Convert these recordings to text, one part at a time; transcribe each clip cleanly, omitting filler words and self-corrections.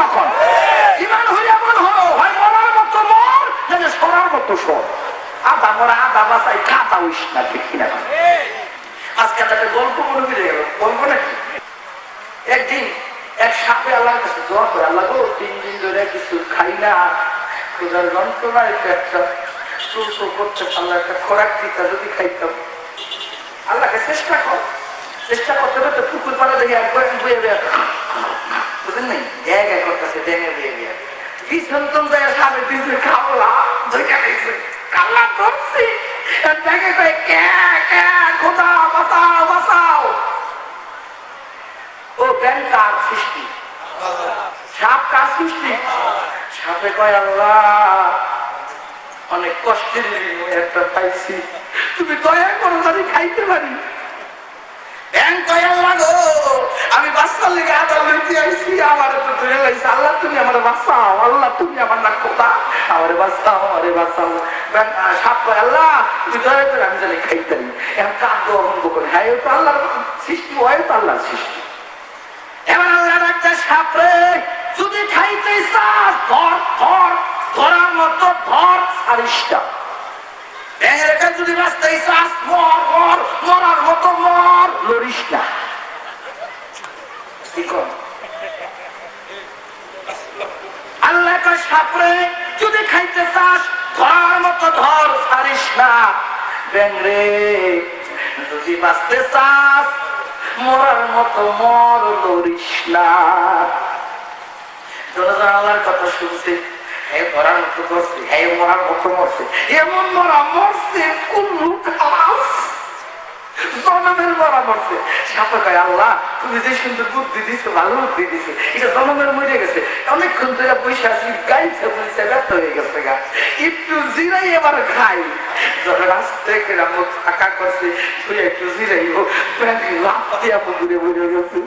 না কর? ইমান হইলে এমন হলো, হয় মরার মতো মর, যেন সরার মতো সর। আদা মরা আদা বাসাই খাতা হইস না, ঠিক কিনা? আজকে তাদের গল্প মনে ফিরে গেল, বলবো নাকি? একদিন এক সাপে আল্লাহর কাছে দোয়া করে, আল্লাহ গো 3 দিন ধরে কিছু খাই না, ক্ষুধার যন্ত্রণায় পেটটা চুলচুল করতে, আল্লাহ একটা খোরাক দিতা যদি খাইতাম। আল্লাহকে চেষ্টা কর, চেষ্টা করতে করতে পুকুর পাড়া দেখে একবার বয়ে বেয়া, বুঝলেন নাই? এক করতেছে ডেঙে বয়ে বেয়া, পিছন যায় সামনে পিছনে খাওয়া ধরে খাইছে, কাল্লা ধরছি দেখে কয় কে কে খোদা বাঁচাও বাঁচাও। ও ব্যাং কার সৃষ্টি? সাপ কার সৃষ্টি? সাপে কয় আল্লাহ অনেক কষ্টের একটা পাইছি, তুমি দয়া করো আমি খাইতে পারি। ব্যাং কয় আল্লাহ গো আমি বাচ্চার লেগে আদালতে আইছি, আমার তো ধরে লাইছে, আল্লাহ তুমি আমার বাঁচাও, আল্লাহ তুমি আমার না খোদা আমারে বাঁচাও আমারে বাঁচাও। সাপ কয় আল্লাহ তুমি দয়া করে আমি জানি খাইতে পারি। এখন কাঁদ অবন্ধ করে, হ্যাঁ তো আল্লাহর সৃষ্টি, হয় তো আল্লাহর সৃষ্টি। এবার আল্লাহ একটা সাপরে যদি খাইতে চাস ধর ধর, ধরার মতো ধর, ছাড়িসটা। ব্যাঙের কাছে যদি বাঁচতে চাস মর মর, মরার মতো মর, লড়িস না। আল্লাহ কয় সাপরে যদি খাইতে চাস ধরার মতো ধর, ছাড়িস না। ব্যাঙরে যদি বাঁচতে চাস মরার মতো মর, লড়িস না। জনগণ আল্লাহর কথা শুনছে, হ্যাঁ মরার মতো করছে, হ্যাঁ মরার মতো মরছে, এমন মরা মরছে কুল্লু খাস, জনমের মরা মরছে। সাপে কয় আল্লাহ তুমি যে সুন্দর বুদ্ধি দিছো, ভালো বুদ্ধি দিছো, এটা জনমের মরে গেছে, অনেকক্ষণ ধরে পয়সা আছি গাইছে বলছে ব্যর্থ হয়ে গেছে গা, একটু জিরাই এবার খাই। যখন আস্তে করে মুখ ফাঁকা করছে, তুই একটু জিরাইব, লাভ দিয়া পুকুরে মরে গেছে।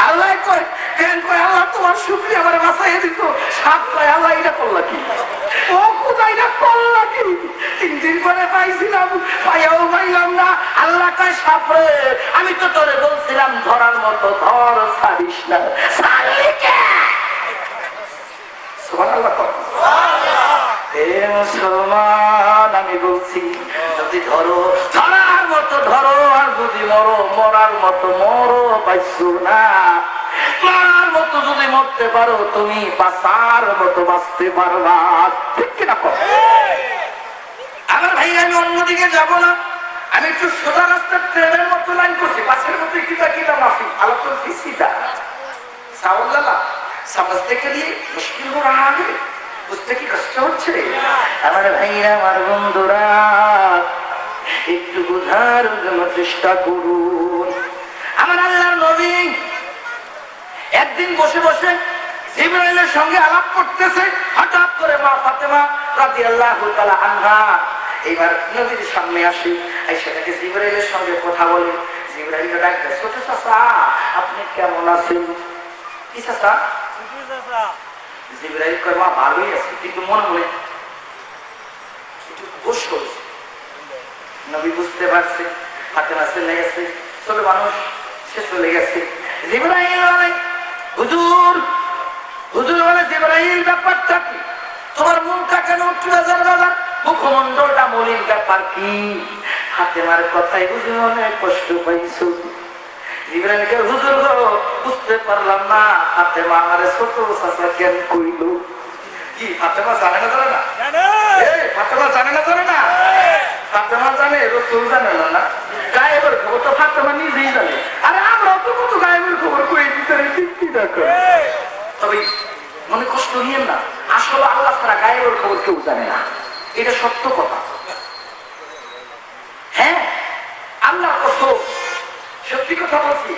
আল্লাহ কয় ব্যাং কয় আল্লাহ তোমার শুকরিয়া আমার বাঁচাইয়া দিত। সাপ কয় আল্লাহ এটা করলা কি? ও খোদা এটা করলা কি? 3 দিন পরে পাইছিলাম, পাইয়াও পাইলাম না। আল্লাহ কয় সাপরে আমি তো তোরে বলছিলাম ধরার মতো ধর, ছাড়িস না, ছাড়লি কে? সুবহানাল্লাহ কয়। হে মুসলমান আমি বলছি যদি ধরো ধরার মতো ধরো, আর যদি মরো মরার মতো মরো, পাইছো না মরার মতো যদি মরতে পারো তুমি বাঁচার মতো বাঁচতে পারবা, ঠিক কিনা? আমার ভাই আমি অন্যদিকে যাব না, আমি একটু সোজা রাস্তার ট্রেনের মতো লাইন করছি, বাসের মতো কিটা কিটা মাফি আলাপ করছি সিধা সাওয়াল্লাহ समझते के लिए मुश्किल हो रहा है, বুঝতে কি কষ্ট হচ্ছে? আমার ভাইরা আমার বন্ধুরা একটু বোঝার জন্য চেষ্টা করুন। আমার আল্লাহর নবী একদিন বসে বসে জিবরাইলের সঙ্গে আলাপ করতেছে, হঠাৎ করে মা ফাতেমা রাদিয়াল্লাহু তাআলা আনহা এবার নবীর সামনে আসে, আয়েশা তাকে জিবরাইলের সঙ্গে কথা বলে। জিবরাইলকে ডাকতে, ছোট চাচা আপনি কেমন আছেন? কি চাচা? জিবরাইল কয় মা ভালোই আছে, কিন্তু মনে মনে একটু গোস করেছে। নবী বুঝতে পারছে ফাতেমা চলে গেছে, ছোট মানুষ সে চলে গেছে। জিবরাইল বলে হুজুর, হুজুর বলে জিবরাইল ব্যাপারটা কি? তোমার মনটা কেন উঠে যাবে, মুখমন্ডলটা মলিন, ব্যাপার কি? ফাতেমার কথাই হুজুর অনেক কষ্ট পাইছো। জিবরাইলকে হুজুর গো বুঝতে পারলাম না, ফাতেমা আমারে ছোট চাচা কেন কইল? কি ফাতেমা জানে না? জানে না? ফাতেমা জানে না? জানে না? ফাতেমা জানে, রাসূল জানে না? গায়েবের খবর তো ফাতেমা নিজেই জানে। আরে আমরা তো কত গায়েবের খবর কই দিতে ঠিক কি দেখো। তবে মনে কষ্ট নিয়েন না, আসলে আল্লাহ ছাড়া গায়েবের খবর কেউ জানে না, এটা সত্য কথা। হ্যাঁ আল্লাহ কসম সত্যি কথা বলছি,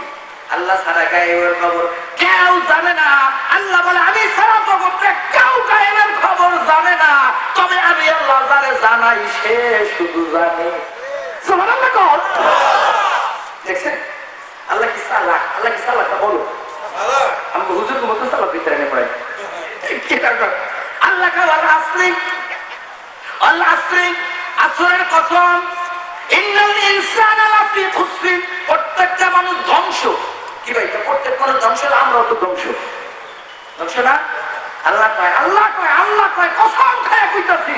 আল্লাহ ছাড়া গায়েবের খবর কেউ জানে না। আল্লাহ বলে আমি ছাড়া জগতে কেউ গায়েবের খবর জানে না, তবে আমি আল্লাহ যারে জানাই সে শুধু জানে। সুবহানাল্লাহ কও। দেখছেন আল্লাহ কি চালাক, আল্লাহ কি চালাক বলো। আমি হুজুর মতো চালাক ভিতরে নে পড়ে কি করব? আল্লাহ কাল আসরি, আল্লাহ আসরি, আসরের কসম, ইন্নাল ইনসানা লাফি খুসর, প্রত্যেকটা মানুষ ধ্বংস। কি ভাই প্রত্যেক মানুষ ধ্বংস, আমরাও তো ধ্বংস। বুঝছো না? আল্লাহ কয় কসম খায় কইতাছি,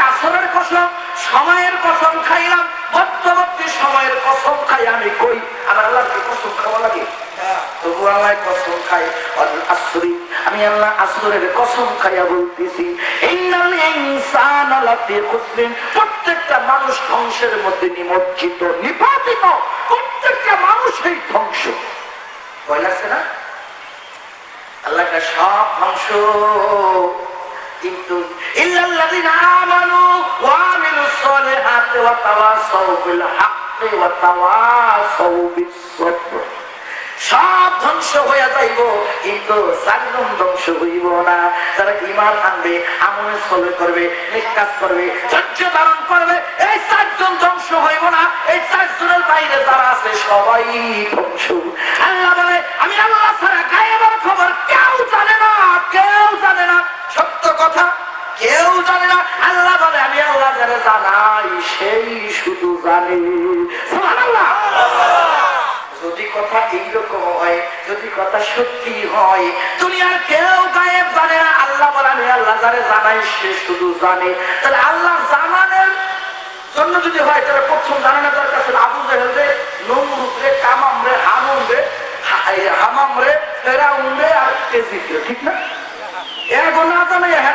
আসরের কসম, সময়ের কসম খাইলাম, মধ্যবর্তী সময়ের কসম খাই আমি কই আমার আল্লাহকে কসম খাওয়া লাগে? তবু আল্লাহ কসম খাই, আমি আল্লাহ আসরের কসম খাইয়া বলতেছি, ইন্নাল ইনসানা লাফি খুসরিন, প্রত্যেকটা মানুষ ধ্বংসের মধ্যে নিমজ্জিত, নিপাতিত, প্রত্যেকটা মানুষই ধ্বংস। ভয় লাগছে না? আল্লাহটা সব ধ্বংস, কিন্তু ইল্লাল্লাযিনা আমানু ওয়া আমিলুস সালিহাতি ওয়া তাওয়াসাউ বিল হাক্কি ওয়া তাওয়াসাউ বিস সবর। সব ধ্বংস হয়ে যাইব, কিন্তু চারজন ধ্বংস হইব না। যারা ঈমান আনবে, আমল সলে করবে, নেক কাজ করবে, ধৈর্য ধারণ করবে, এই চারজন ধ্বংস হইব না। এই চারজনের বাইরে যারা আছে সবাই ধ্বংস। আল্লাহ বলে, আমি আল্লাহ ছাড়া গায়েবের খবর কেউ জানে না, কেউ জানে না। সত্য কথা, কেউ জানে না। আল্লাহ বলে, আমি আল্লাহ যারা জানাই সেই শুধু জানে। সুবহানাল্লাহ। যদি কথা এইরকম হয়, যদি কথা সত্যি হয়, দুনিয়ার কেউ গায়েব জানে না। আল্লাহ বলে, আমি আল্লাহ যারে জানাই সে শুধু জানে। তাহলে আল্লাহ জানানোর জন্য যদি হয়, তাহলে প্রথম জানানো দরকার ছিল আবু জেহেল রে, নমরুদ রে, কামাম রে, হামুন রে, হামাম রে, ফেরাউন রে আর এজিদ রে, ঠিক না? এখন না জানে, হ্যাঁ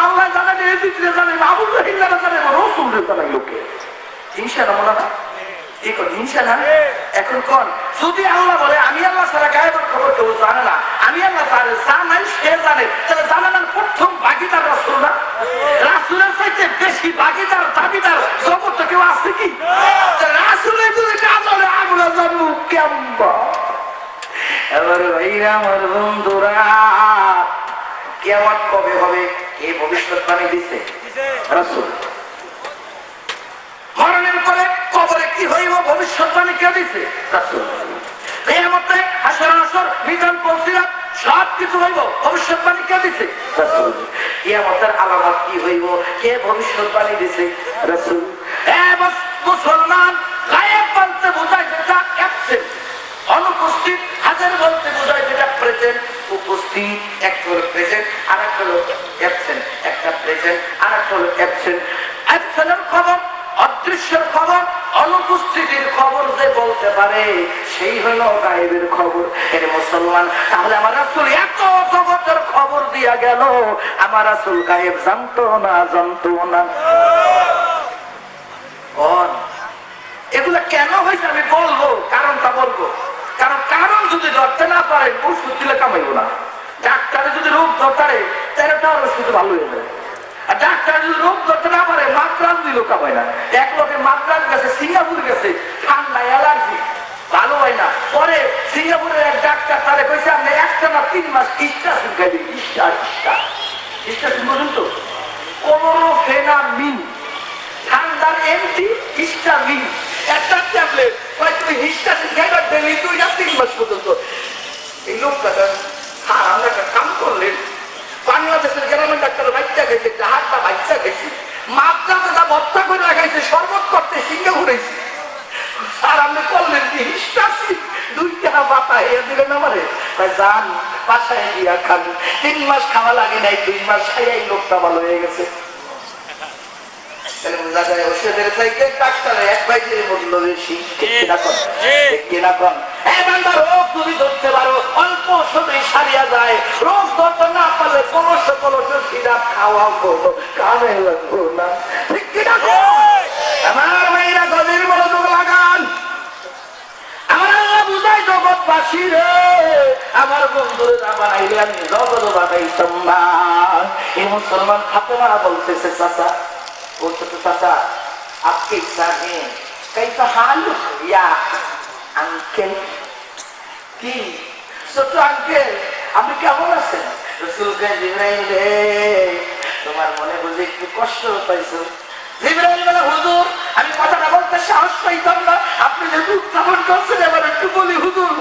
আল্লাহ জানাই, এজিদ রে জানে, আবু জেহেল জানে, রসুল রে জানাই লোকে। হিংসা না মনে না? হিংসা না? এখন কোন যদি আল্লাহ বলে, আমি আল্লাহ ছাড়া গায়েবের খবর কেউ জানে না, আমি আল্লাহ জানে, জানাই সে জানে, তাহলে জানানোর প্রথম ভাগিদার রাসূল না? রাসূলের চাইতে বেশি ভাগিদার, দাবিদার জগতে কেউ আছে কি? রাসূলের যদি কাজ হলে আমরা জানবো কেমবা। এবার ভাইরা, আমার বন্ধুরা, কিয়ামত কবে হবে এই ভবিষ্যৎবাণী দিচ্ছে রাসূল। মরণের পরে কবরে কি হইব ভবিষ্যৎবাণী কে দিছে? রাসূল। কিয়ামতে হাসর নাসর মিজান পৌঁছিলাম সবকিছু হইব ভবিষ্যৎবাণী কে দিছে? রাসূল। কিয়ামতের আলামত কি হইব কে ভবিষ্যৎবাণী দিছে? রাসূল। মুসলমান, গায়েব বলতে বোঝায় যেটা অ্যাবসেন্ট, অনুপস্থিত। হাজার বলতে বোঝায় যেটা প্রেজেন্ট, উপস্থিত। একটা হলো প্রেজেন্ট, আর একটা হলো অ্যাবসেন্ট। একটা প্রেজেন্ট, আর একটা হলো অ্যাবসেন্ট। অ্যাবসেন্টের খবর, অদৃশ্যের খবর, অনুপস্থিতির খবর যে বলতে পারে সেই হলো গায়েবের খবর। এর মুসলমান, তাহলে আমার রাসূল এত জগতের খবর দিয়া গেল, আমার রাসূল গায়েব জানতো না? জানতো না। এগুলা কেন হয়েছে আমি বলবো, কারণটা বলবো। কারণ যদি ধরতে না পারে ওষুধ দিলে কামাইবো না। ডাক্তারে যদি রোগ ধরতে তাহলে তার ওষুধ ভালো হয়ে যাবে। আর ডাক্তার যদি রোগ ধরতে না পারে মাদ্রাজ দিল কামাই না। এক লোকের মাদ্রাজ গেছে, সিঙ্গাপুর গেছে, ঠান্ডা অ্যালার্জি, ভালো হয় না। পরে সিঙ্গাপুরের এক ডাক্তার তারে কইছে, আপনি একটা না 3 মাস ইস্টাসিন খাইবেন। ইস্টাসিন বুঝুন তো, ক্লোরোফেনামিন, ঠান্ডার এন্টি হিস্টামিন, একটা ট্যাবলেট। তুমি হিস্টাসিন খাইবার ডেলি 2 না 3 মাস পর্যন্ত। এই লোকটা আমরা একটা কাম করলেন, বাংলাদেশের গ্রামের ডাক্তার বাচ্চা গেছে, জাহাজটা বাচ্চা গেছে, মাদ্রাসে যা ভর্তা করে লাগাইছে, শরবত করতে সিঙ্গাপুরেছি। আর আপনি করলেন কি? হিস্টাসিন 2 টাকা বাতা হইয়া দিলেন আমারে। যান বাসায় গিয়া খান। 3 মাস খাওয়া লাগে নাই, 2 মাস খাইয়াই লোকটা ভালো হয়ে গেছে। ওষুধের চাইতে ডাক্তারের এক ভাইয়ের মূল্য বেশি। রোগ যদি ধরতে পারো অল্প ওষুধেই সারিয়া যায়। রোগ ধরতে না পারলে কলস সিরাপ খাওয়া করবো, কামে লাগবো না। আমার ভাইরা গভীর মনোযোগ লাগান। আমার আল্লাহ বুঝাই জগৎবাসী রে, আমার বন্ধুরে না বানাইলে আমি জগৎ বানাইতাম না। এই মুসলমান ফাতেমা বলতেছে, চাচা বলতে তো, চাচা আপনি জানেন कैसा हाल या अंकल কি ছোট আঙ্কেল আপনি কেমন আছেন? রাসূলকে জিবরাইল রে, তোমার মনে বুঝি একটু কষ্ট পাইছো? জিবরাইল বলে, হুজুর আমি কথাটা বলতে সাহস পাইতাম না, আপনি যেহেতু উত্থাপন করছেন এবার একটু বলি। হুজুর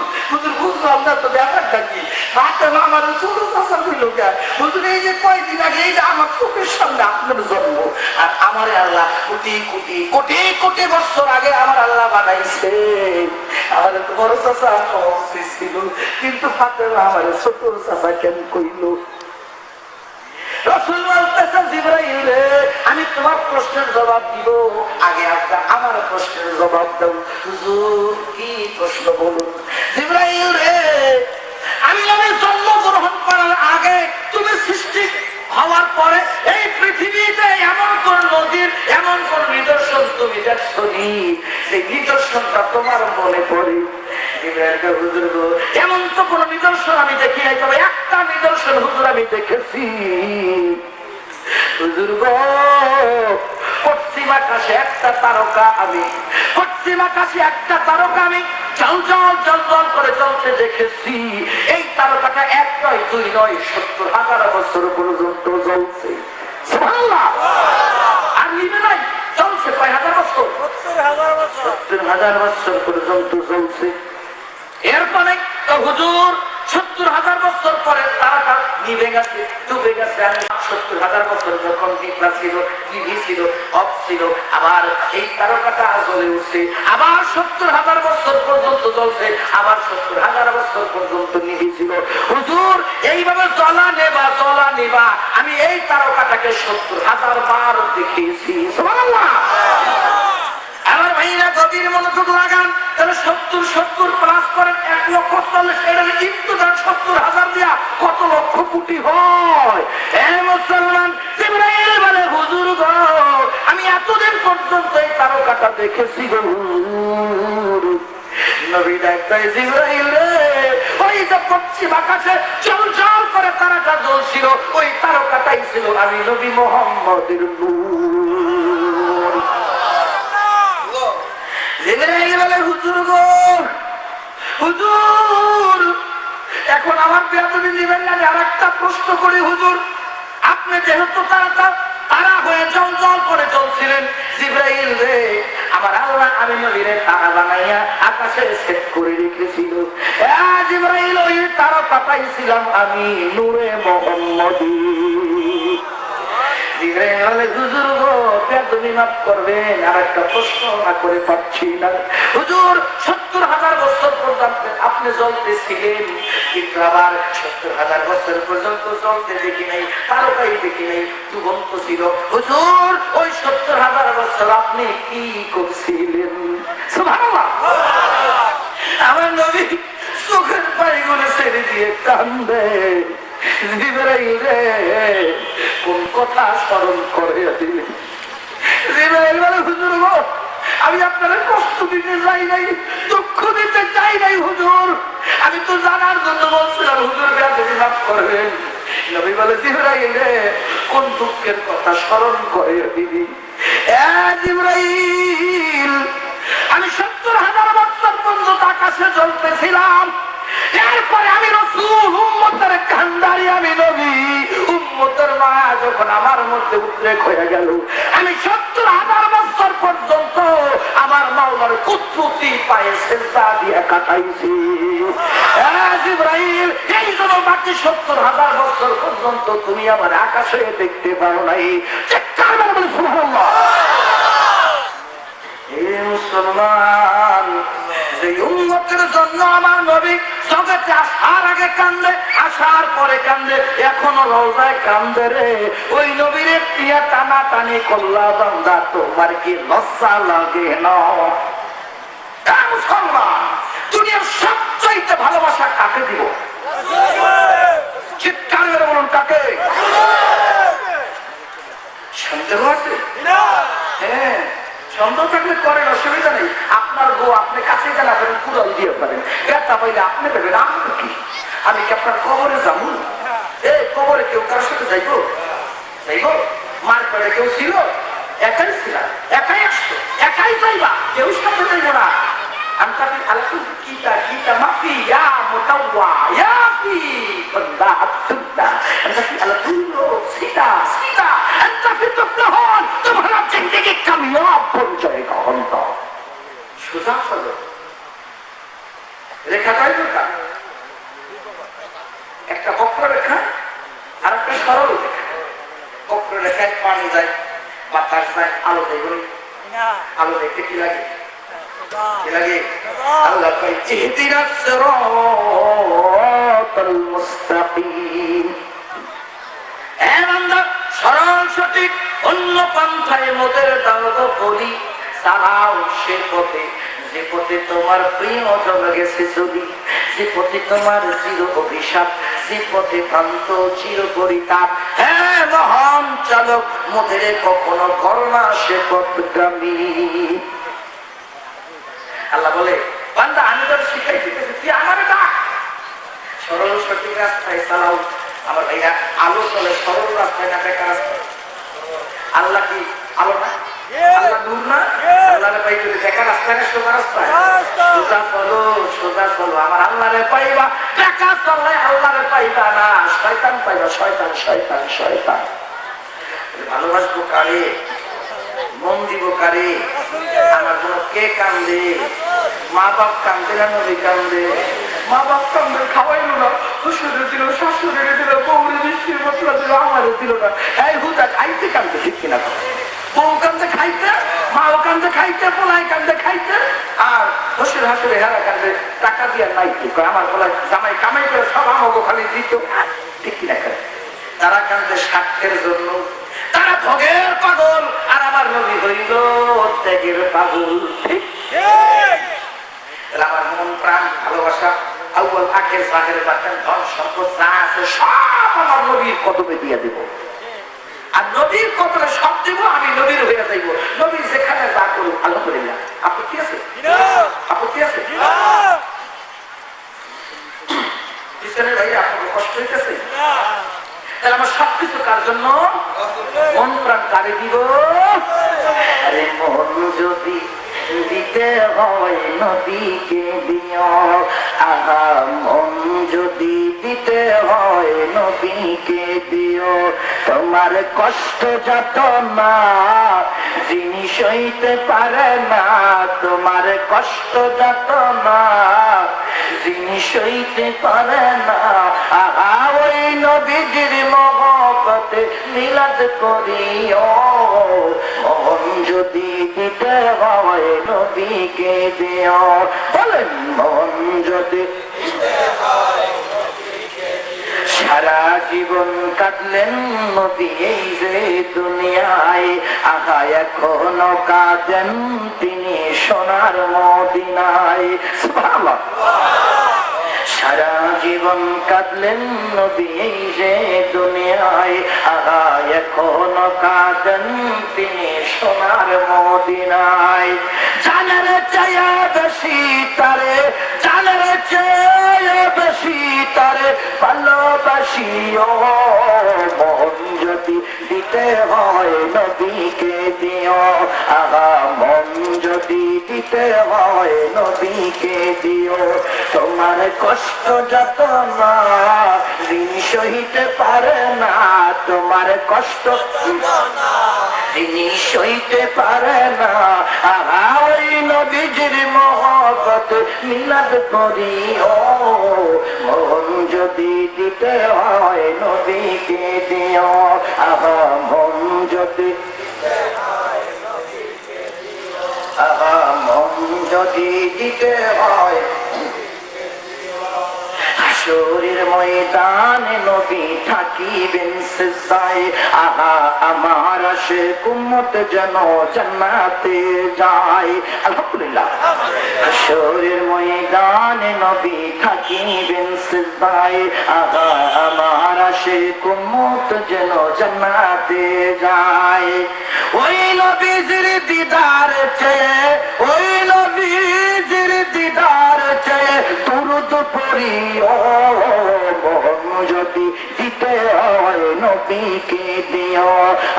বুঝলাম না তো ব্যাপারটা কি? ফাতেমা আমার ছোট চাচা হইল কে? হুজুর এই যে কয়দিন আগে এই যে আমার চোখের সামনে আপনার জন্ম, আর আমার আল্লাহ কোটি কোটি কোটি কোটি বছর আগে আমার আল্লাহ বানাইছে। আমাদের তো বড় চাচা ছিল, কিন্তু ফাতেমা আমার ছোট চাচা কেন কইল? রাসূল বলতেছে, জিবরাইল রে, আমি তোমার প্রশ্নের জবাব দিব, আগে একটা আমার প্রশ্নের জবাব দাও। হুজুর, কি প্রশ্ন বলুন? জিবরাইল রে, আমি জন্মগ্রহণ করার আগে, তুমি সৃষ্টি হওয়ার পরে এই পৃথিবীতে এমন কোন নদীর, এমন কোন নিদর্শন তুমি দেখছো নি, সেই নিদর্শনটা তোমার মনে পড়ে? হুজুর গো, এমন তো কোন নিদর্শন আমি দেখি নাই, তবে একটা নিদর্শন হুজুর আমি দেখেছি। হুজুর গো, পশ্চিম আকাশে একটা তারকা আমি, পশ্চিম আকাশে একটা তারকা আমি জল জল জল জল করে চলতে দেখেছি। এই তারকাটা 1 নয় 2 নয় 70,000 বছর পর্যন্ত জ্বলছে। সুবহানাল্লাহ। আর নিবে নাই, চলছে কয় হাজার বছর? 70,000 বছর পর্যন্ত জ্বলছে। এরপরে তো হুজুর 70,000 বছর পরে তারাটা নিভে গেছে, ডুবে গেছে। আমি 70,000 বছর যখন দিকলা ছিল, টিভি ছিল, অফ ছিল, আবার এই তারকাটা জ্বলে উঠছে, আবার 70,000 বছর পর্যন্ত জ্বলছে, আবার 70,000 বছর পর্যন্ত নিভে ছিল। হুজুর, এইভাবে জ্বলা নেবা আমি এই তারকাটাকে 70,000 বার দেখিয়েছি। সুবহানাল্লাহ। আমার ভাইরা গভীর মনোযোগ লাগান, তাহলে 70 প্লাস করেন 1,40,000, এর কিন্তু 70,000 দিয়া কত লক্ষ কোটি হয়? মুসলমান জিবরাইল বলে, হুজুর গো, আমি এতদিন পর্যন্ত এই তারকাটা দেখেছি গো হুজুর। নবী ডাক্তার, জিবরাইল রে, ওই যে পশ্চিম আকাশে চলচল করে তারাটা জ্বলছিল, ওই তারকাটাই ছিল আমি নবী মুহাম্মদের নূর। হুজুর গো, হুজুর, এখন আমার বেয়াদবি নিবেন না, আর একটা প্রশ্ন করি হুজুর। আপনি যেহেতু তারা হয়ে জল জল করে চলছিলেন, জিবরাইল রে, আমার আল্লাহ আমি নবীরে তারা বানাইয়া আকাশে সেট করে রেখেছিল। জিবরাইল, ওই তারা পাঠাইছিলাম আমি নূরে মুহাম্মদী। হুজুর গো, বেয়াদবি মাফ করবেন, আর একটা প্রশ্ন না করে পাচ্ছি না। হুজুর, 70,000 বছর পর্যন্ত আপনি জ্বলতেছিলেন, কিন্তু আবার 70,000 বছর পর্যন্ত জ্বলতে দেখি নাই, তারকাই দেখি নাই, ডুবন্ত ছিল। হুজুর, ওই 70,000 বছর আপনি কি করছিলেন? সুবহানাল্লাহ। আমার নবী চোখের পানিগুলো ছেড়ে দিয়ে কান্দে। জিবরাইল রে, কোন কথা স্মরণ করে দিলেন? জিবরাইল বলে, হুজুর গো, আমি আপনারা কষ্ট দিতে চাই নাই, দুঃখ দিতে চাই নাই হুজুর, আমি তো জানার জন্য বলছিলাম, হুজুর বেয়াদবি মাফ করবেন। নবী বলে, জিবরাইল রে, কোন দুঃখের কথা স্মরণ করে দিবি? জিবরাইল, আমি 70,000 বছর পর্যন্ত আকাশে জ্বলতেছিলাম, এরপরে আমি রাসূল, উম্মতের কান্ডারি আমি নবী, উম্মতের মা যখন আমার মধ্যে উদ্রেক হয়ে গেল, আমি 70,000 বছর পর্যন্ত আমার মাওলার কুদরতি পায়ে সিজদা দিয়ে কাটাইছি। জিবরাইল, এই জন্য বাকি 70,000 বছর পর্যন্ত তুমি আমার আকাশে দেখতে পারো নাই। চিৎকার করে বলে সুবহানাল্লাহ। মুসলমান, যে উম্মতের জন্য আমার নবী জগতে আসার আগে কান্দে, আসার পরে কান্দে, এখনো রওজায় কান্দে রে, ওই নবীর প্রিয়া টানা টানি করলা বান্দা, তোমার কি লজ্জা লাগে না? মুসলমান, দুনিয়ার সবচাইতে ভালোবাসা কাকে দিব? চিৎকার করে বলুন, কাকে? সন্দেহ আছে? হ্যাঁ, সন্দেহ থাকলে করেন, অসুবিধা নেই। আপনার বউ আপনি কাছে যান, আপনি কুড়াল দিয়ে পারেন, ব্যথা পাইলে আপনি দেবেন, আমি কি? আমি কি আপনার কবরে যাবো? কবরে কেউ কার সাথে যাইব? মার পেটে কেউ ছিল? একাই ছিল, একাই আসতো, একাই যাইবা, কেউ সাথে যাইব না। أنت في الألف كيتا ما في يا متوع يا في بندع التبدع أنت في الألف سيدا أنت في الطفلهون تبهرب زندگی کامیاب بن جائے گا انتا সোজা চলো, রেখাটাই রেখা, একটা বক্ররেখা আর একটা সরল রেখা। বক্ররেখায় পানি যায়, বাতাস যায়, আলো দেয়, আলো দেখতে কি লাগে? কি লাগে? আল্লাহ কয় ইহদিনাস সিরাতাল মুস্তাকিম। হে বান্দা, সরল সঠিক অন্য পন্থায় মোদের দাওয়াত করি, চালাও সে পথে যে পথে তোমার প্রিয়জন গেছে চলি, যে পথে তোমার চির অভিশাপ, যে পথে ভ্রান্ত চির পরিতাপ। হ্যাঁ মহান চালক, মোদের কখনো করোনা সে পথগামী। আল্লাহ বলে বান্দা আমি তোর শিখাই দিতেছি, তুই আমার ডাক, সরল সঠিক রাস্তায় চালাও। আমার ভাইয়া আলো চলে সরল রাস্তায় না বেকার রাস্তায়? আল্লাহ কি আলো না? আল্লাহ নূর না? আল্লাহরে পাই যদি বেকার রাস্তায় না সোজা রাস্তায়? সোজা চলো, সোজা চলো, আমার আল্লাহরে পাইবা। বেকার চললে আল্লাহরে পাইবা না, শয়তান পাইবা। শয়তান শয়তান শয়তান। ভালোবাসবো কারে, মন দিব কারে? আমার জন্য কে কান্দে? মা বাপ কান্দে না নবী কান্দে? মা বাপ কান্দে, খাওয়াইল না, শ্বশুরে দিল, শাশুড়ে দিল, বউরে মিষ্টির মশলা দিল, আমারে দিল না। এই হুদা খাইতে কান্দে, ঠিক কিনা? বউ কান্দে খাইতে, মাও কান্দে খাইতে, পোলাই কান্দে খাইতে, আর শ্বশুর হাসুরে হেরা কান্দে টাকা দিয়ে নাই। কি কয় আমার পোলাই জামাই কামাই করে সব আমাকে খালি দিত, ঠিক কিনা? তারা কান্দে স্বার্থের জন্য, তারা ভোগের পাগল, আর আমার নবী হইল ত্যাগের পাগল। ঠিক? আমার মন প্রাণ ভালোবাসা আউয়াল আখের জাহের বাতেন ধন সম্পদ যা আছে সব আমার নবীর কদমে দিয়ে দেব। আর নবীর কদমে সব দেব, আমি নবীর হয়ে যাইব। নবী যেখানে যা করুক আলহামদুলিল্লাহ। আপত্তি আছে? আপত্তি আছে? পিছনে ভাই আপনার কষ্ট হইতেছে? তাহলে আমার সবকিছু কার জন্য? মন প্রাণ কারে দিব? আরে মন যদি দিতে হয় নবীকে দিও, আহা মন যদি দিতে হয় নবীকে দিও। তোমার কষ্ট যত না জিনিস হইতে পারে না, তোমার কষ্ট যত না জিনিস হইতে পারে না। আহা ওই নবীজির মহব্বতে মিলাদ করিও, মন যদি দিতে হয় নবীকে দিও। বলেন মন যদি সারা জীবন কাটলেন নবী এই যে দুনিয়ায়, আহা এখনো কাঁদেন তিনি সোনার মদিনায়। সুবহানাল্লাহ। সারা জীবন কাঁদলেন নবী এই যে দুনিয়ায়, আহা এখনো কাঁদেন তিনি সোনার মদিনায়। জানের চায়া বেশি তারে, জানের চেয়ে বেশি তারে ভালোবাসিও, মন যদি দিতে হয় নবীকে দিও, আহা মন যদি দিতে হয় নবীকে দিও। তোমার কষ্ট যত না যিনি সহিতে পারে না, তোমার কষ্ট যিনি সইতে পারে না, আহা ওই নবীজির মহব্বত মিলাদ করিও, মন যদি দিতে হয় নবীকে দিও, আহা মন যদি আহা মন যদি দিতে হয়। হাসরের ময়দানে নবী থাকিবেন সিজদায়, আহা আমার আশিক উম্মত যেন জান্নাতে যায়। আলহামদুলিল্লাহ। হাসরের ময়দানে নবী থাকিবেন সিজদায়, আহা আমার আশিক উম্মত যেন জান্নাতে যায়। ওই নবীজির দিদার চেয়ে, ওই নবীজির দিদার চেয়ে দুরূদ পড়িও, মন যদি দিতে হয় নবীকে দিও,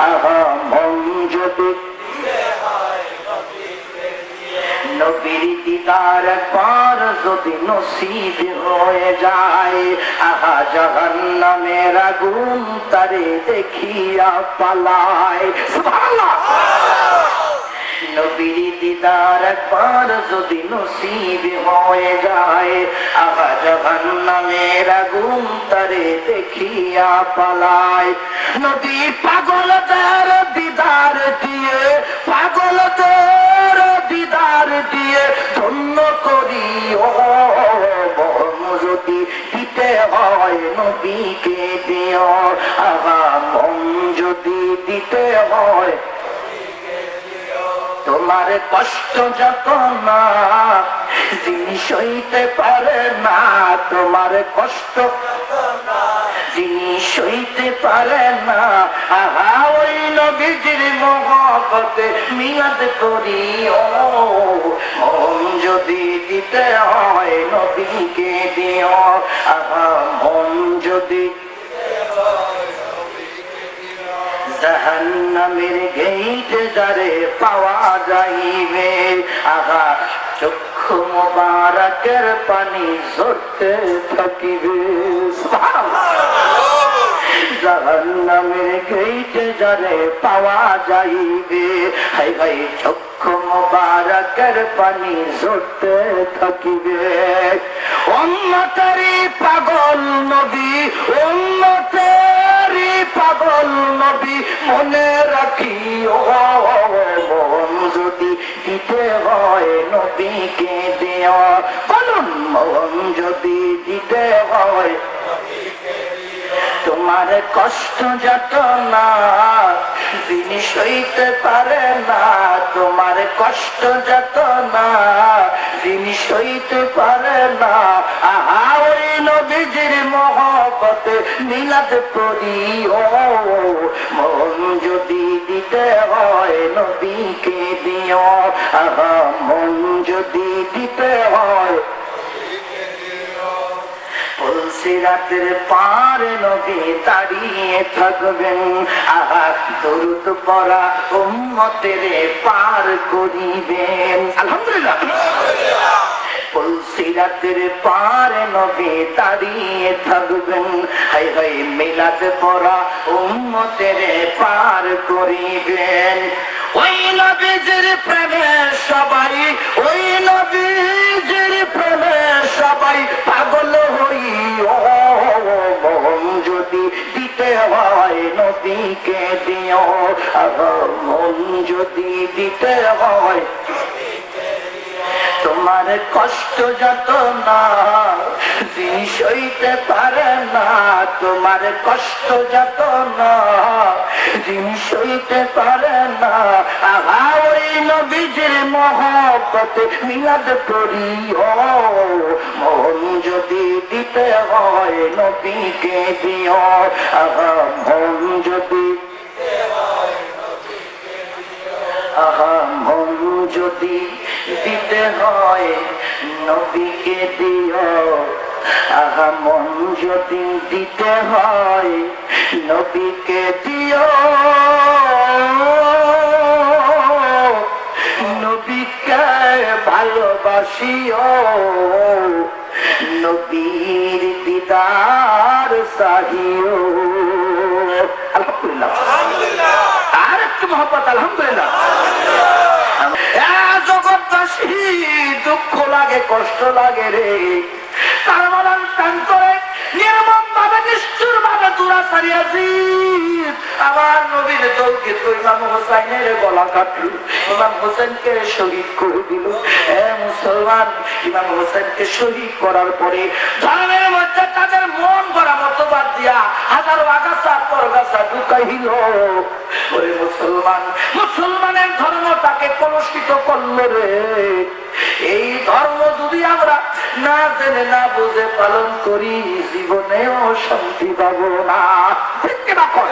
আহা মন যদি নবীর দিদার একবার যদি নসিব হয়ে যায়, আহা জাহান্নামের আগুন তারে দেখিয়া পালায়। সুবহানাল্লাহ। নবীর দিদার একবার যদি নসিব হয়ে যায়, আহা জাহান্নামের আগুন তারে দেখিয়া পালায়। নবী পাগলদের দিদার দিয়ে, পাগলদের দিদার দিয়ে ও মন যদি দিতে হয় নবীকে দিও আহা মন যদি দিতে হয় তোমার কষ্ট যত না যিনি সইতে পারে না তোমার কষ্ট যিনি সইতে পারে না আহা ওই নবীজির মহব্বতে মিলাদ করি ও মন যদি দিতে হয় নবীকে দিও আহা মন যদি জাহান্নামের গেইট যারে পাওয়া যাইবে আহা চক্ষু মোবারকের পানি ঝরতে থাকিবে জাহান্নামের গেইট যারে পাওয়া যাইবে হাই হাই চক্ষু মোবারকের পানি ঝরতে থাকিবে উম্মতেরই পাগল নবী উম্মতেরই পাগল নবী মনে রাখিও মন যদি দিতে হয় নবীকে দিও বলুন মন যদি দিতে হয় তোমার কষ্ট যত না যিনি সইতে পারে না তোমার কষ্ট যত না যিনি সইতে পারে না আহা ওই নবীজির মহব্বতে মিলাদ পড়ি ও মন যদি দিতে হয় নবীকে দিও আহা মন যদি দিতে হয় সিরাতের পার নবী দাঁড়িয়ে থাকবেন আহা দরুদ পড়া উম্মতের পার করিবেন আলহামদুলিল্লাহ সিরাতের পার নবী দাঁড়িয়ে থাকবেন হাই হাই মিলাদ পড়া উম্মতের পার করিবেন ওই নবীজির প্রেমে সবাই ওই নবীজির প্রেমে সবাই পাগল হই ও মন যদি দিতে হয় নবীকে দিও মন যদি দিতে হয় তোমার কষ্ট যত না যিনি সইতে পারে না তোমার কষ্ট যত না যিনি সইতে পারে না আহা ওই নবীজির মহব্বতে মিলাদ করি ও মন যদি দিতে হয় নবীকে দিও আহা মন যদি আহা মন যদি দিতে হয় নবীকে দিও আহা মন যদি দিতে হয় নবীকে দিও নবীকে ভালোবাসিও নবীর দিদার চাহিও আলহামদুলিল্লাহ আর একটু মহব্বত আলহামদুলিল্লাহ জগৎবাসী দুঃখ লাগে কষ্ট লাগে রে তার মালান টান করে নির্মম ভাবে নিষ্ঠুর ভাবে দূরা ছাড়িয়েছি আমার নবীর দলকে তো ইমাম হোসাইনের গলা কাটল ইমাম হোসেনকে শহীদ করে দিল মুসলমান ইমাম হোসেনকে শহীদ করার পরে ধর্মের মধ্যে তাদের মন ভরা মতবাদ দিয়া হাজারো আগাছা পরগাছা ঢুকাইল ওরে মুসলমান মুসলমানের ধর্মটাকে কলুষিত করলো রে এই ধর্ম যদি আমরা না জেনে না বুঝে পালন করি জীবনেও শান্তি পাবো না ঠিক কিনা কর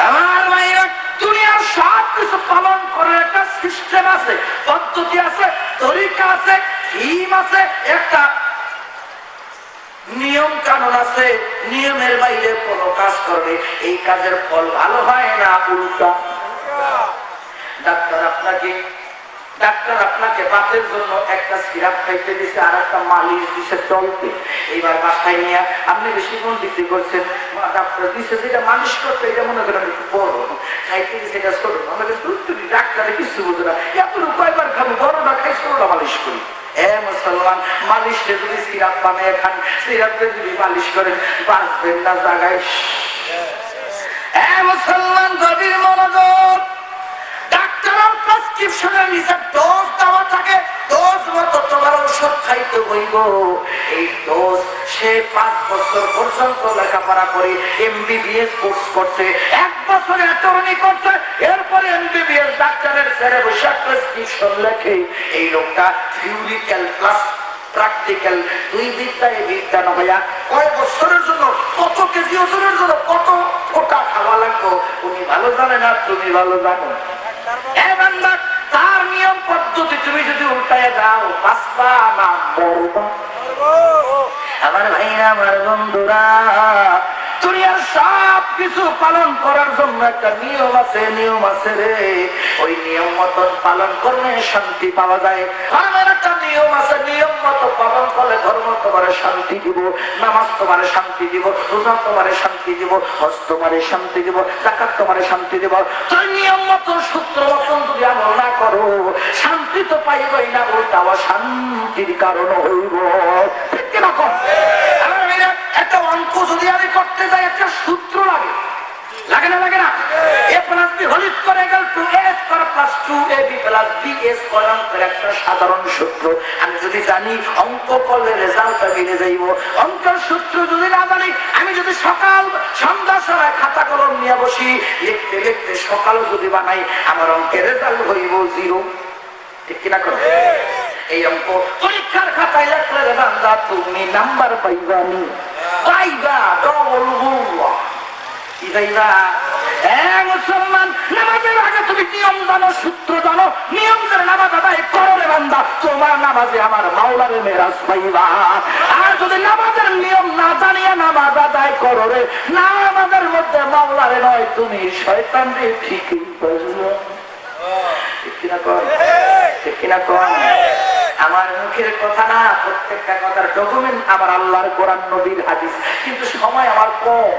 আমার ভাইরা দুনিয়ার সব কিছু পালন করার একটা সিস্টেম আছে পদ্ধতি আছে তরিকা আছে থিম আছে একটা নিয়ম কানুন আছে নিয়মের বাইরে কোনো কাজ করবে এই কাজের ফল ভালো হয় না উল্টা ডাক্তার আপনাকে বাতের জন্য একটা সিরাপ খাইতে দিছে আর একটা মালিশ দিছে চলতে এইবার বাসায় নিয়ে আপনি বেশি কোন বিক্রি করছেন ডাক্তার দিছে যেটা মালিশ করতে এটা মনে করেন একটু বড় খাইতে দিছে এটা ছোট আমাকে ডাক্তারে কিছু বুঝে না এতটুকু কয়বার খাবো বড়টা খাই ছোটটা মালিশ করি মুসলমান মালিশে যদি সিরাপ বানিয়ে খান সিরাপে যদি মালিশ করেন বাঁচবেন না জায়গায় মুসলমান গভীর মনোযোগ ডাক্তারের প্রেসক্রিপশনের নিচে ডোজ দেওয়া থাকে ডোজ মতো তোমার ঔষধ খাইতে হইব। এই ডোজ সে 5 বছর পর্যন্ত লেখাপড়া করে MBBS কোর্স করছে, 1 বছরে অ্যাটর্নি করছে, এরপরে MBBS ডাক্তারের স্যারে বসে প্রেসক্রিপশন লেখে। এই লোকটা থিওরিক্যাল প্লাস প্র্যাকটিক্যাল দুই বিদ্যায় বিজ্ঞান হইয়া কয় বছরের জন্য কত কেজি ওজনের জন্য কত ফোঁটা খাওয়া লাগতো উনি ভালো জানেন আর তুমি ভালো জানো। তার নিয়ম পদ্ধতি তুমি যদি উল্টায় দাও বাঁচবা না মরবা। আমার ভাইরা আমার বন্ধুরা, দুনিয়ার সব কিছু পালন করার জন্য একটা নিয়ম আছে, নিয়ম আছে রে। ওই নিয়ম মতন পালন করলে শান্তি পাওয়া যায়। আমার একটা নিয়ম আছে, নিয়ম মতো পালন করলে ধর্ম তোমার শান্তি দিব, নামাজ তোমার শান্তি দিব, রোজা তোমার শান্তি দিব, হজ তোমার শান্তি দিব, যাকাত তোমার শান্তি দিব। তুই নিয়ম মতো সূত্র মতন যদি আমল না করো শান্তি তো পাইবই না, ওটা শান্তির কারণ হইব। ঠিক কিরকম? একটা অঙ্ক যদি আমি করতে যাই একটা সূত্র লাগে, লাগে না? লাগে না? a plus b whole square equal to a square plus 2ab plus b square অঙ্কের একটা সাধারণ সূত্র। আমি যদি জানি অঙ্ক করলে রেজাল্টটা মিলে যাইব। অঙ্কের সূত্র যদি না জানি, আমি যদি সকাল সন্ধ্যা সময় খাতা কলম নিয়ে বসি লিখতে লিখতে সকাল যদি বানাই আমার অঙ্কের রেজাল্ট হইব 0। ঠিক কিনা করো? এই অঙ্ক পরীক্ষার খাতায় লেখলে রে বান্দা তুমি নাম্বার পাইবানি, পাইবা ডবল বুয়া। কি পাইবা? মুসলমান, নামাজের আগে তুমি নিয়ম জানো, সূত্র জানো, নিয়ম করে নামাজ আদায় করো রে বান্দা, তোমার নামাজে আমার মাওলারে মেরাজ পাইবা। আর যদি নামাজের নিয়ম না জানিয়ে নামাজ আদায় করো রে, নামাজের মধ্যে মাওলারে নয় তুমি শয়তানরে ঠিকই বুঝলো। ঠিক কিনা কর? ঠিক কিনা কর? আমার মুখের কথা না, প্রত্যেকটা কথার ডকুমেন্ট আমার আল্লাহর কোরআন নবীর হাদিস। কিন্তু সময় আমার কম,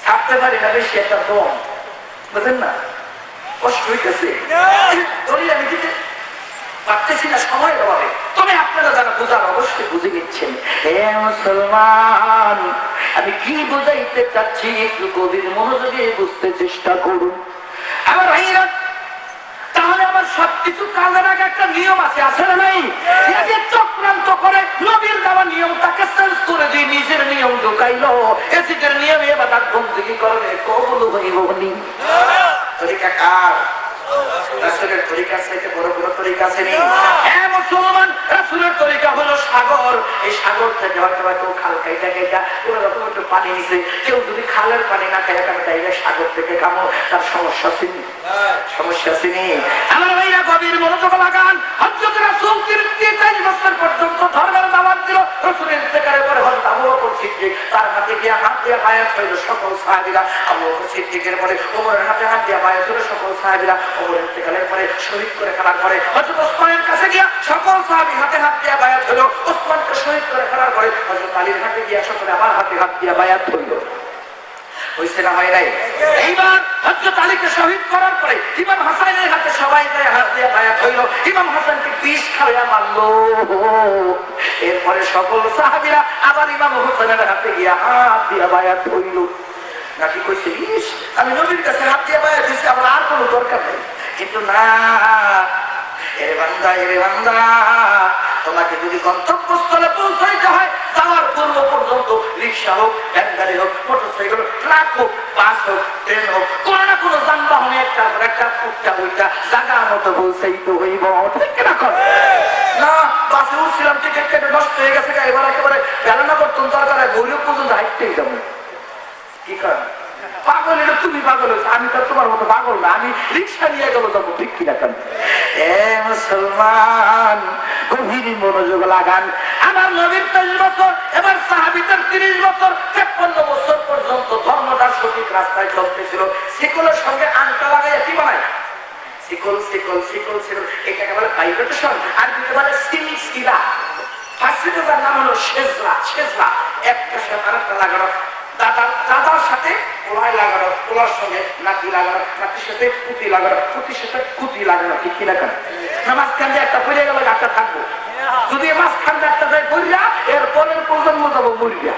ছাড়তে পারি না বেশি একটা কম, বুঝলেন না? কষ্ট হইতেছে, আমি দিতে পারতেছি না সময়ের অভাবে। তবে আপনারা যারা বোঝার অবশ্যই বুঝে নিচ্ছেন। হে মুসলমান, আমি কি বুঝাইতে চাচ্ছি একটু গভীর মনোযোগে বুঝতে চেষ্টা করুন। আমার ভাইরা, তাহলে আমার সবকিছু কাজের আগে একটা নিয়ম আছে, আছে না নাই? চক্রান্ত করে নবীর দেওয়া নিয়মটাকে চেঞ্জ করে দিয়ে নিজের নিয়ম ঢুকাইলো। এসিদের নিয়মে এবার বন্দী করবে কবুল হইব নি। তরিকা কার? রাসূলের তরিকার চাইতে বড় বড় তরিকা আছে নি? হ্যাঁ মুসলমান, রাসূলের তরিকা হলো সাগর। এই সাগর থেকে হয়তো কেউ খাল কাইটা কাইটা কোনো রকম একটু পানি নিছে, কেউ যদি খালের পানি না খাইয়া খাবে তাইলে সাগর থেকে খামো, তার সমস্যা আছে নি? সমস্যা আছে নি? আমার ভাইরা গভীর মনোযোগ লাগান। হযরত রাসূল 43 বছর পর্যন্ত ধর্মের দাওয়াত দিল। রাসূলের ইন্তেকালের পরে হযরত আবু বকর সিদ্দিক তার হাতে গিয়ে হাত দিয়ে বায়াত হইল সকল সাহাবীরা। আবু বকর সিদ্দিকের পরে ওমরের হাতে হাত দিয়ে বায়াত হইল সকল সাহাবীরা। ওমরের ইন্তেকালের পরে শহীদ করে ফেলার পরে হযরত ওসমানের কাছে গিয়া সকল সাহাবী হাতে হাত দিয়ে বায়াত হইল। ওসমানকে শহীদ করে ফেলার পরে হযরত আলীর হাতে গিয়া সকলে আবার হাতে হাত দিয়ে বায়াত হইল। হইছে না হয় নাই? এইবার হযরত আলীকে শহীদ করার পরে ইমাম হাসানের হাতে সবাই যায় হাত দিয়ে বায়াত হইল। ইমাম হাসানকে বিষ খাওয়া মারলো। এরপরে সকল সাহাবীরা আবার ইমাম হোসেনের হাতে গিয়া হাত দিয়ে বায়াত হইল। নাকি কইছে ইস আমি নবীর কাছে হাত দিয়ে বায়াত হইছি, আমার আর কোনো দরকার নেই। কিন্তু না, এরে বান্দা, এরে বান্দা, তোমাকে যদি গন্তব্যস্থলে পৌঁছাইতে হয় যাওয়ার পূর্ব পর্যন্ত রিক্সা হোক, ভ্যান গাড়ি হোক, মোটরসাইকেল, ট্রাক হোক, বাস হোক, ট্রেন হোক, কোন না কোনো যানবাহনে একটা উঠটা ওইটা জায়গা মতো পৌঁছাইতে হইব। ঠিক কিনা কর? না, বাসে উঠছিলাম, টিকিট কেটে নষ্ট হয়ে গেছে, এবার একেবারে বেলানা করতাম দরকার গৌরব পর্যন্ত হাইটতেই যাবো। কি কর? পাগল এটা তুমি পাগল হয়েছে, আমি তো তোমার মতো পাগল না, আমি রিক্সা নিয়ে গেল যাবো। ঠিক কিনা কেন? মুসলমান, গভীর মনোযোগ লাগান। আমার নবীর 23 বছর, এবার সাহাবীদের 30 বছর, 53 বছর পর্যন্ত ধর্মটা সঠিক রাস্তায় চলতেছিল। শিকলের সঙ্গে আংটা লাগাইয়া কি বানায়? শিকল শিকল শিকল শিকল, এটাকে বলে ভাইব্রেশন, আর দিতে বলে সিলসিলা। ফার্সিতে তার নাম হলো শেজরা। শেজরা একটা সাথে আরেকটা লাগানো, দাদার সাথে কোলায় লাগানো, কোলার সঙ্গে নাতি লাগানো, নাতির সাথে কুতি লাগানো, কুতির সাথে কুতি লাগানো। ঠিক কি লাগানো? মাঝখান দিয়ে একটা পড়ে গেল, একটা থাকবো। যদি মাঝখান দিয়ে একটা যায় পড়িয়া, এর পরের প্রজন্ম যাবো মরিয়া।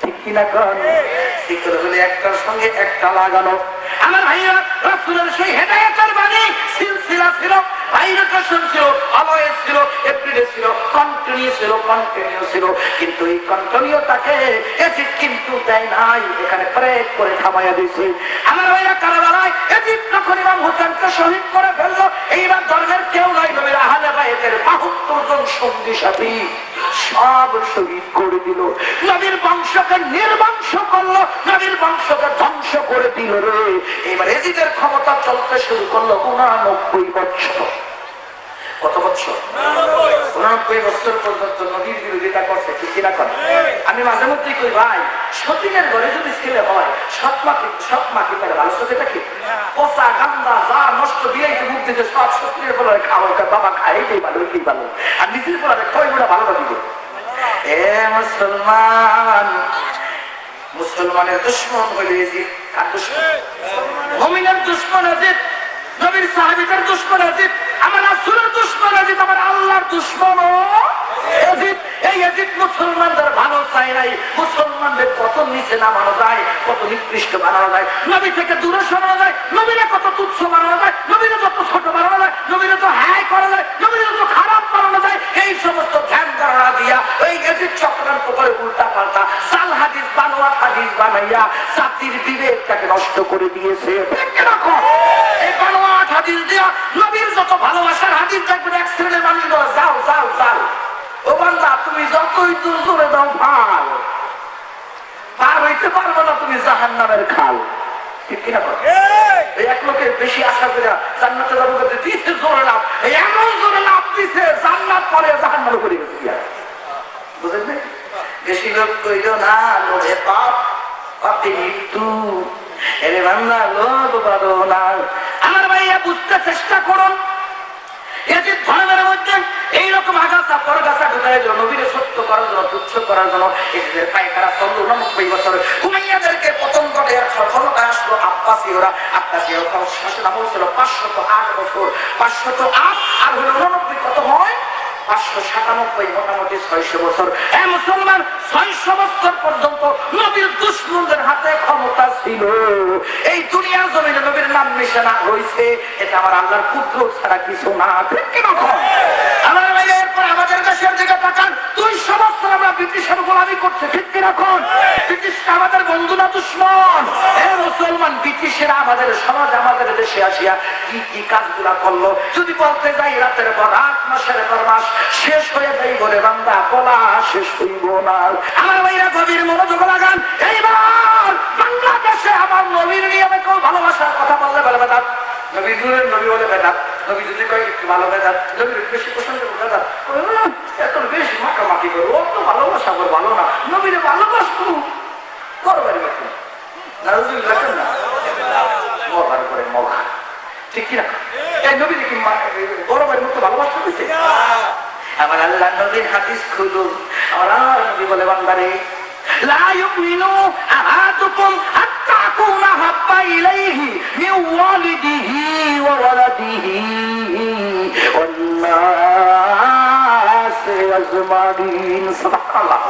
ঠিক কিনা কন? শিকল হলে একটার সঙ্গে একটা লাগানো। আমার ভাইয়া রাসূলের সেই হেদায়েতের বাণী সিলসিলা ছিল। ভাইব্রেশন ছিল, অলওয়েজ ছিল, এভরিডে ছিল, কন্টিনিউ ছিল, কিন্তু এই কন্টিনিউটাকে ইজিপ্ট কিন্তু দেয় নাই, এখানে ব্রেক করে থামাইয়া দিয়েছে। আমার ভাইরা কারাবালায় ইজিপ্ট যখন ইমাম হোসেনকে শহীদ করে ফেললো, এইবার ধর্মের কেউ নাই, নবীর আহলে বাইতের ৭২ জন সঙ্গী সাথী সব শহীদ করে দিল। নবীর বংশকে নির্বংশ করলো, নবীর বংশকে ধ্বংস করে দিল রে। এবার এজিদের ক্ষমতা চলতে শুরু করলো ৮৯ বছর। কত বছর? ৮৯ বছর পর্যন্ত নবীর বিরোধিতা করছে, ঠিক কিনা করে? আমি মাঝে মধ্যেই কই ভাই, সতীনের ঘরে যদি ছেলে হয়, সৎ মাকে তাহলে ভালো সতীটা কি? পোষা গান্দা যা নষ্ট বিলাইতে মুখ দিতে সব সতীনের বলে খাওয়াই, বাবা খায় এইটাই ভালো, এইটাই ভালো, আর নিজের বলে কয় গুণা ভালোটা দিবে। এ মুসলমান, মুসলমানের দুশ্মন হইলে এজিদ। কার দুশ্মন? মুমিনের দুশ্মন এজিদ, নবীর সাহাবীদের দুশ্মন এজিদ, আমার রাসূলের দুশ্মন এজিদ, আমার আল্লাহর দুশ্মন এজিদ। এই এজিদ মুসলমানদের ভালো চায় নাই, মুসলমানদের কত নিচে নামানো যায়, কত নিকৃষ্ট বানানো যায়, নবী থেকে দূরে সরানো যায়, নবীরা কত তুচ্ছ বানানো যায়, নবীরা যত ছোট বানানো যায়, নবীরা তো হ্যায় করা যায়, নবীরা তো খারাপ বানানো যায়, এই সমস্ত ধ্যান ধারণা দিয়া ওই এজিদ চক্রান্ত করে উল্টা পাল্টা সাল হাদিস বানোয়াট হাদিস বানাইয়া জাতির বিবেকটাকে নষ্ট করে দিয়েছে। এই বানোয়াট হাদিস দিয়া নবীর যত ভালোবাসার হাদিস দেখবেন এক শ্রেণীর মানুষ বলে যাও যাও যাও, ও বান্দা তুমি যতই দূর দূরে দাও ফাল, পার হইতে পারবো না তুমি জাহান্নামের খাল, ঠিক কিনা? এক লোকের বেশি আশা করে জান্নাতে যাবো দিতে জোরে লাভ, এমন জোরে লাভ দিছে জান্নাত পরে জাহান্নামে করে গেছে। বুঝলেন? বেশি লোক কইল না লোভে পাপ, পাপে মৃত্যু, এরে বান্দা লোভ বাঁধো না। আমার ভাইয়া বুঝতে চেষ্টা করুন, এজিদ ধর্মের মধ্যে এইরকম আগাছা পরগাছা ঢুকায় দিল, নবীরে সত্য করার জন্য, তুচ্ছ করার জন্য। এজিদের পায়খানা চলল 89 বছর। উমাইয়াদেরকে পতন করে ক্ষমতা আসলো আব্বাসীয়রা। আব্বাসীয় শাসন আমল ছিল 508 বছর। 508 আর হলো 89 কত হয়? 597, মোটামুটি 600 বছর। হ্যাঁ মুসলমান, 600 বছর পর্যন্ত নবীর দুশমনদের হাতে ক্ষমতা ছিল। এই দুনিয়ার জমিনে নবীর নাম নিশানা হয়েছে, এটা আমার আল্লাহর কুদরত ছাড়া কিছু না, ঠিক কি না? আমার এরপর আমাদের দেশের দিকে তাকান, 200 বছর আমরা ব্রিটিশের গোলামি করছি, ঠিক কি না? ব্রিটিশরা আমাদের বন্ধু না দুশ্মন? হ্যাঁ মুসলমান, ব্রিটিশেরা আমাদের সমাজ, আমাদের দেশে আসিয়া কি কি কাজগুলা করলো যদি বলতে যাই, রাতের পর রাত, মাসের পর মাস শেষ হয়ে যাই বলে বান্দা বলা শেষ হইব না। আমার ভাইরা গভীর মনোযোগ লাগান। এইবার বাংলাদেশে আমার নবীর নিয়মে কেউ ভালোবাসার কথা বললে বলে বেদাত, নবী দূরের নবী বলে বেদাত, নবী যদি কয় একটু ভালো বেদাত, নবীর বেশি প্রসঙ্গ বেদাত, এত বেশি মাখামাখি করবো, অত ভালোবাসা করে ভালো না, নবীরে ভালোবাসবো করবারই মতো রাখেন না, মগার করে মগা, ঠিক কিনা? এই নবী দেখি বড়বাড়ির মতো ভালোবাসা দিচ্ছে। আমার আল্লাহ নবীর হাদিস খুলুন, আমার আল্লাহ নবী বলে বান্দারে লা ইউমিনু আহাদুকুম হাত্তা আকুনা হাব্বা ইলাইহি মিন ওয়ালিদিহি ওয়া ওয়ালাদিহি ওয়ান নাসি আজমাইন। সুবহানাল্লাহ।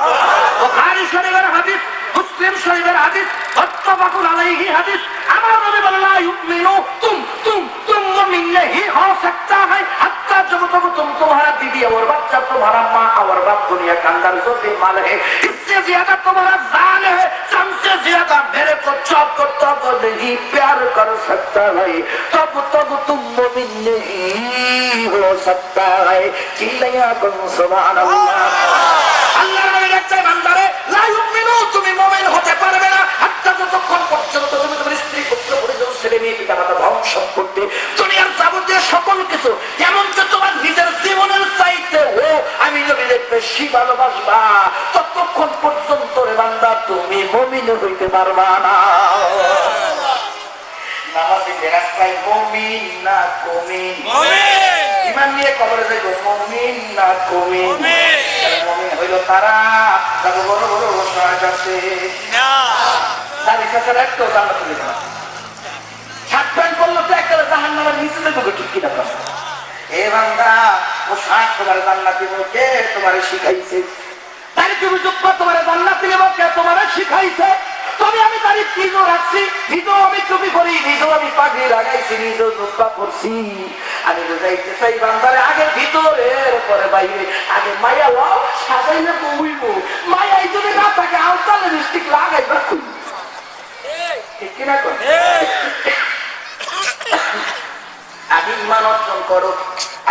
বুখারী শরীফের হাদিস, মুসলিম শরীফের হাদিস, মুত্তাফাকুন আলাইহি হাদিস। আমার নবী বলে লা ইউমিনু তুম মুমিন नहीं हो सकता है हत्ता जब तक तुम तुम्हारा बीवी और बच्चा तुम्हारा माँ और बाप दुनिया के अंदर जो भी माल है इससे ज्यादा तुम्हारा जान है, सबसे ज्यादा मेरे को तब नहीं प्यार कर सकता है, तब तुम मुमिन नहीं हो सकता है। चिल्लाया करो सुभान अल्लाह। আল্লাহ নবী বলতে বান্দারে লা ইউমিনু, তুমি মুমিন হতে পারবে না হাত্তা যতক্ষণ পর্যন্ত তুমি তোমার স্ত্রী পুত্র পরিজন ছেলে মেয়ে পিতা মাতা ধন সম্পত্তি দুনিয়ার যাবতীয় সকল কিছু এমনকি তোমার নিজের জীবনের চাইতে ও আমি নবীকে বেশি ভালোবাসবা, ততক্ষণ পর্যন্ত রে বান্দা তুমি মুমিন হইতে পারবা না। নামাজি রাস্তায় মুমিন না কুমিন, ইমান নিয়ে কবরে যাইব মুমিন না কুমিন। মুমিন হইল তারা যারা বড় বড় সহায়তা আছে না, তাদের কাছে একটু জান্নাত দিবে না। শার্ট প্যান্ট পরলে তো একটা জাহান্নামের নিচে যাবে, ঠিক কিনা? এ বান্দা ও শার্ট তোমার জান্নাত দিব, কে তোমারে শিখাইছে? তাই তুমি যোগ্য তোমার জান্নাত দিব, কে তোমারে শিখাইছে? তবে আমি তারিখ নিজেও রাখছি, নিজেও আমি চুপি করি, নিজেও আমি পাগড়ি লাগাইছি, নিজেও জুব্বা পরছি, আমি তো যাইতে চাই বান্দারে আগে ভিতরের পরে বাইরে, আগে মায়া লও সাজাইলে বইব, মায়াই যদি না থাকে আলতালে লিপস্টিক লাগাইবা কই, ঠিক কিনা কর? আগে ইমান অর্জন করো,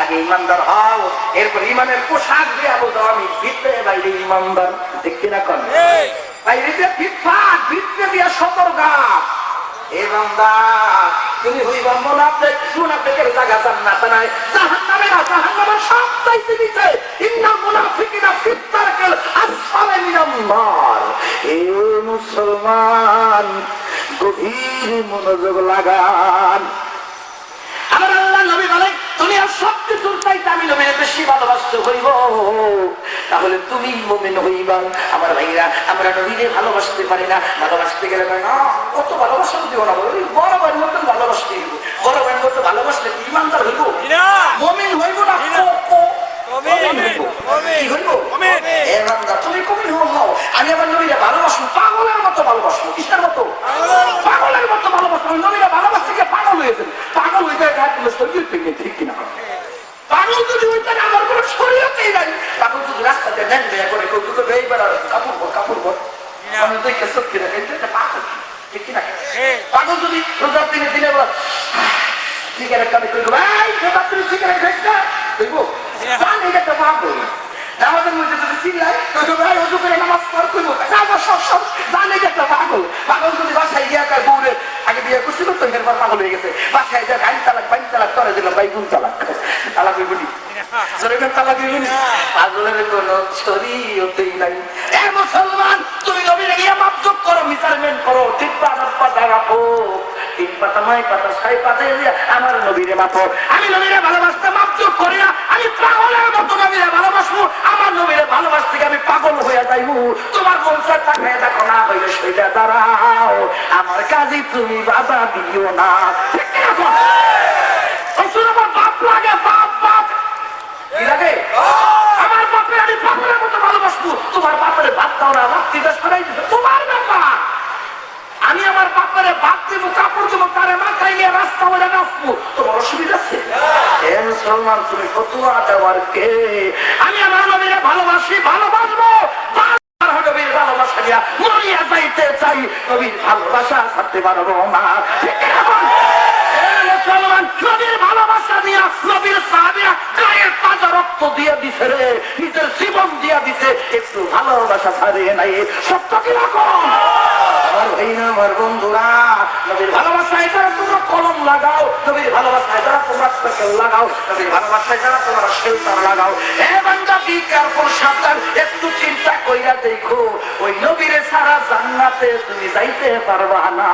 আগে ইমানদার হও, এরপর ইমানের পোশাক দিয়ে বোঝাও আমি ভিতরে বাইরে ইমানদার, ঠিক কিনা কর? বাইরে ফিটফাট, ভিতরে দিয়া সতর্ক। এ বান্দা তুমি হইবা মুনাফিক, মুনাফিকের জায়গা জান্নাত নাই, জাহান্নামে না, জাহান্নামের সব চাইতে দিতে। ইন্নাল মুনাফিকিনা ফিত দারকিল আসফালি মিনান নার। এ মুসলমান গভীর মনোযোগ লাগান। আমার আল্লাহ নবী বলেন দুনিয়ার সব কিছুর চাইতে আমি নবীকে বেশি ভালোবাসতে হইব, তাহলে তুমি মুমিন হইবা। আমার ভাইরা আমরা নবীকে ভালোবাসতে পারি না, ভালোবাসতে গেলে না কত ভালোবাসা দিও না, বড় ভাইয়ের মতন ভালোবাসতে হইব। বড় ভাইয়ের মতো ভালোবাসলে ইমানদার হইব, মুমিন হইব না, তুমি কমিন হও। আমি আমার নবীকে ভালোবাসবো, পাগলের মতো ভালোবাসবো। কিসের মতো? পাগলের মতো ভালোবাসবো। নবীকে ভালোবাসতে গিয়ে পাগল হয়েছেন, পাগল হইতে শরীর ভেঙে, ঠিক কিনা? পাগল যদি হইতেন আমার কোনো শরীরতেই নাই। পাগল যদি রাস্তাতে নেন দেয়া করে কেউ দুটো বেয়ে বেড়ার কাপড় বর কাপড় বর, আমি দেখে সত্যি না পাগল, ঠিক কিনা? পাগল যদি রোজার দিনে দিনে বলা সিগারেট কানে করবো, ভাই রোজার দিনে সিগারেট খাইছে দেখবো, জানি একটা পাগল। নামাজের মধ্যে যদি চিল্লাই ভাই অজু করে নামাজ পড় করবো, সব জানি একটা পাগল। পাগল যদি বাসায় গিয়া কার বউরে আগে বিয়ে করছিল তো এরপর পাগল হয়ে গেছে, বাসায় যা গাড়ি তালাক বাইক তালাক করে দিলাম, ভাই গুণ তালাক তালাক হইব নি, তালাক হইব নি। পাগলের কোন শরীয়তেই নাই। এ মুসলমান তুমি নবীরে গিয়া মাপজোপ করো, মেজারমেন্ট করো, ঠিক পাতা রাখো, 3 পাতা 9 পাতা 6 পাতা আমার নবীরে মাপো। আমি নবীরে ভালোবাসতে মাপজোপ করি না, আমি পাগলের মতো নবীরে ভালোবাসবো। আমার নবীরে ভালোবাসতে আমি পাগল হয়ে যাইব। তোমার মনসার তাকায় দেখো না হইলে সইটা দাঁড়াও, আমার কাজে তুমি বাধা দিও না, ঠিক কিনা? আমার বাপ লাগে, বাপ বাপ কি লাগে? আমার বাপের আমি পাগলের মতো ভালোবাসবো। তোমার বাপের ভাত দাও না, রাত্রি দেশ করাই দিবে তোমার ব্যাপার। আমি আমার বাপের ভাত দিব, কাপড় দিব, তারে মাথায় নিয়ে রাস্তা বলে নাচবো, তোমার অসুবিধা আছে? হে মুসলমান তুমি ফতুয়া দেওয়ার কে? আমি আমার নবীরে ভালোবাসি, ভালোবাসবো, নবীর ভালোবাসা দিয়া মরিয়া যাইতে চাই, নবীর ভালোবাসা ছাড়তে পারবো না, ঠিক আছে? মুসলমান নবীর ভালোবাসা দিয়া নবীর সাহাবীরা গায়ের তাজা রক্ত দিয়ে দিছে রে, নিজের জীবন দিয়া দিছে, একটু ভালোবাসা ছাড়ে নাই, সত্য কিরকম? আমার ভাই না আমার বন্ধুরা, নবীর ভালোবাসায় যারা তোমরা কলম লাগাও, নবীর ভালোবাসায় যারা তোমরা স্পেশাল লাগাও, নবীর ভালোবাসায় যারা তোমরা শেল্টার লাগাও, এ বান্দা বি কেয়ারফুল, সাবধান, একটু চিন্তা কইরা দেখো, ওই নবীরে সারা জান্নাতে তুমি যাইতে পারবা না।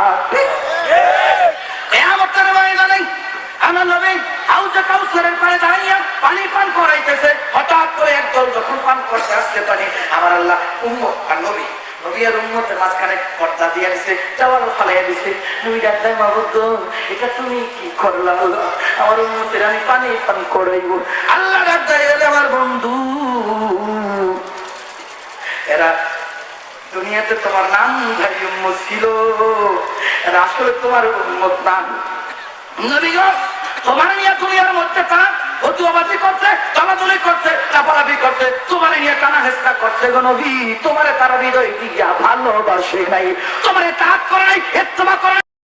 কিয়ামতের ময়দানে আমার নবী হাউজে কাউসারের পাড়ে দাঁড়িয়ে পানি পান করাইতেছে। হঠাৎ করে একদল যখন পান করতে আসছে পানি, আমার আল্লাহ উম্মত আর নবী নবীর উম্মতের মাঝখানে পর্দা দিয়ে দিছে, চাওয়াল ফালাইয়া দিছে। নবী ডাক্তার মাহবুব এটা তুমি কি করলা? আমার উম্মতের আমি পানি পান করাইব। আল্লাহ ডাক্তার এলে আমার বন্ধু, এরা দুনিয়াতে তোমার নাম ভাই উম্মত ছিল, এরা আসলে তোমার উম্মত নাম। নবী গো তোমার নিয়ে দুনিয়ার মধ্যে তার অতুয়াবাজি করছে, চলাচলি করছে, চাপালাবি করছে, তোমার নিয়ে টানা হেসটা করছে গো নবী। তোমারে তারা হৃদয় দিয়া ভালোবাসে নাই, তোমারে তাক করে নাই, এত্তমা করে